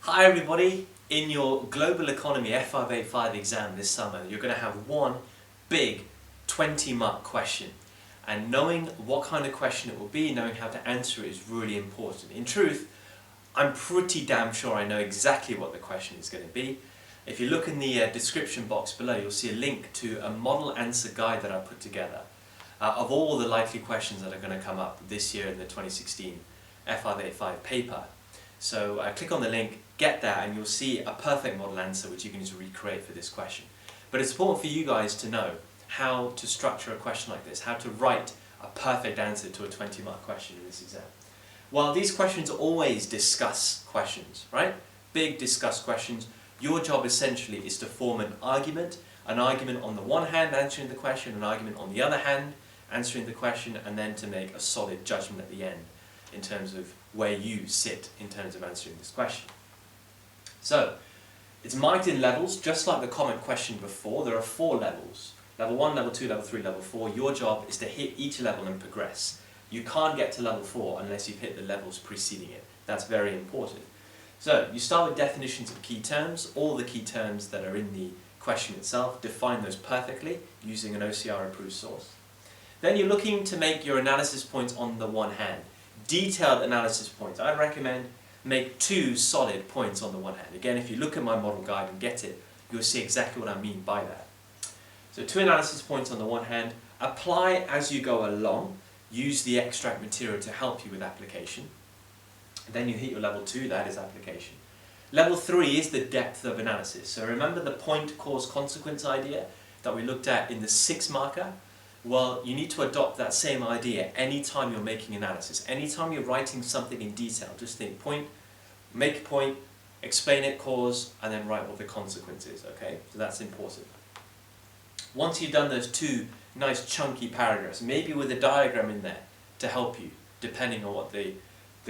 Hi everybody, in your Global Economy F585 exam this summer you're going to have one big 20-mark question, and knowing what kind of question it will be, knowing how to answer it is really important. In truth, I'm pretty damn sure I know exactly what the question is going to be. If you look in the description box below, you'll see a link to a model answer guide that I put together of all the likely questions that are going to come up this year in the 2016 F585 paper. So click on the link, get that, and you'll see a perfect model answer which you can just recreate for this question. But it's important for you guys to know how to structure a question like this, how to write a perfect answer to a 20-mark question in this exam. Well, these questions always discuss questions, right? Big discuss questions. Your job essentially is to form an argument on the one hand answering the question, an argument on the other hand answering the question, and then to make a solid judgment at the end in terms of where you sit in terms of answering this question. So, it's marked in levels, just like the comment question before. There are 4 levels. Level 1, Level 2, Level 3, Level 4. Your job is to hit each level and progress. You can't get to Level 4 unless you've hit the levels preceding it. That's very important. So, you start with definitions of key terms. All the key terms that are in the question itself, define those perfectly using an OCR approved source. Then you're looking to make your analysis points on the one hand. Detailed analysis points. I recommend make 2 solid points on the one hand. Again, if you look at my model guide and get it, you'll see exactly what I mean by that. So 2 analysis points on the one hand. Apply as you go along. Use the extract material to help you with application. Then you hit your level 2, that is application. Level 3 is the depth of analysis. So remember the point, cause, consequence idea that we looked at in the 6 marker? Well, you need to adopt that same idea anytime you're making analysis. Anytime you're writing something in detail, just think point, make a point, explain it, cause, and then write what the consequence is, okay? So that's important. Once you've done those 2 nice chunky paragraphs, maybe with a diagram in there to help you, depending on what the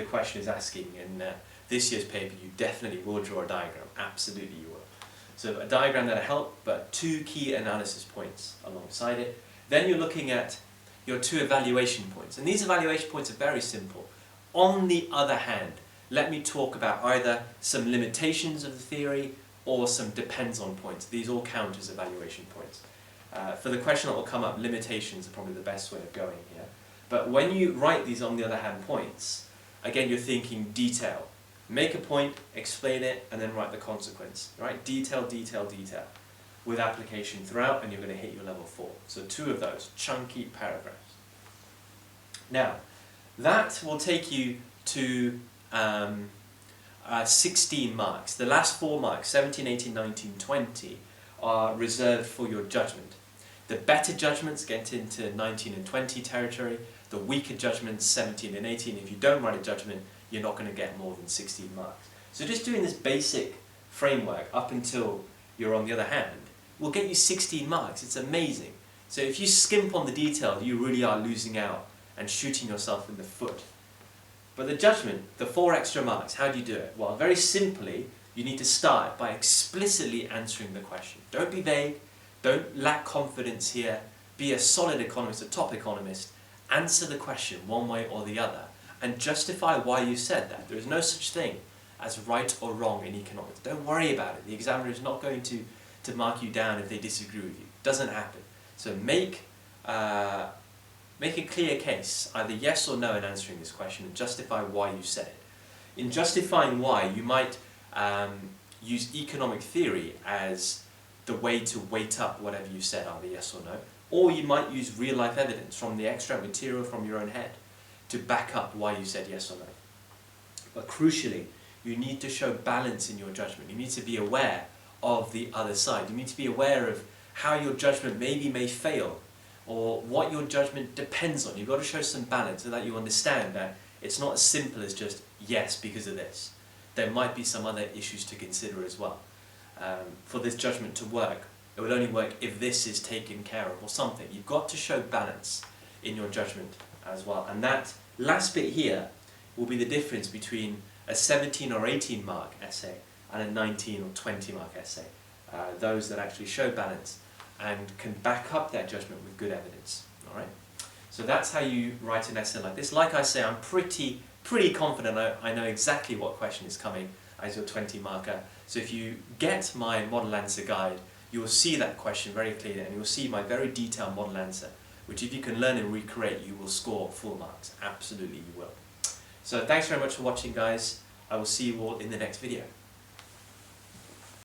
question is asking. In this year's paper, you definitely will draw a diagram. Absolutely you will. So a diagram that'll help, but 2 key analysis points alongside it. Then you're looking at your 2 evaluation points. And these evaluation points are very simple. On the other hand, let me talk about either some limitations of the theory or some depends on points. These all count as evaluation points. For the question that will come up, limitations are probably the best way of going here. But when you write these on the other hand points, again you're thinking detail. Make a point, explain it, and then write the consequence. Right? Detail, detail, detail. With application throughout, and you're going to hit your level 4. So 2 of those, chunky paragraphs. Now, that will take you to 16 marks. The last 4 marks, 17, 18, 19, 20, are reserved for your judgment. The better judgments get into 19 and 20 territory. The weaker judgments, 17 and 18. If you don't write a judgment, you're not going to get more than 16 marks. So just doing this basic framework up until you're on the other hand will get you 16 marks. It's amazing. So if you skimp on the detail, you really are losing out and shooting yourself in the foot. But the judgment, the 4 extra marks, how do you do it? Well, very simply, you need to start by explicitly answering the question. Don't be vague, don't lack confidence here, be a solid economist, a top economist, answer the question one way or the other, and justify why you said that. There is no such thing as right or wrong in economics. Don't worry about it. The examiner is not going to mark you down if they disagree with you. Doesn't happen. So make a clear case, either yes or no in answering this question, and justify why you said it. In justifying why, you might use economic theory as the way to weight up whatever you said, either yes or no. Or you might use real-life evidence from the extract material from your own head to back up why you said yes or no. But crucially, you need to show balance in your judgment. You need to be aware of the other side. You need to be aware of how your judgment may fail, or what your judgment depends on. You've got to show some balance so that you understand that it's not as simple as just yes because of this. There might be some other issues to consider as well. For this judgment to work, it will only work if this is taken care of or something. You've got to show balance in your judgment as well. And that last bit here will be the difference between a 17 or 18 mark essay and a 19 or 20 mark essay. Those that actually show balance and can back up their judgment with good evidence. All right? So that's how you write an essay like this. Like I say, I'm pretty confident I know exactly what question is coming. as your 20 marker. So if you get my model answer guide, you will see that question very clearly, and you'll see my very detailed model answer, which if you can learn and recreate, you will score full marks. Absolutely you will. So thanks very much for watching, guys. I will see you all in the next video.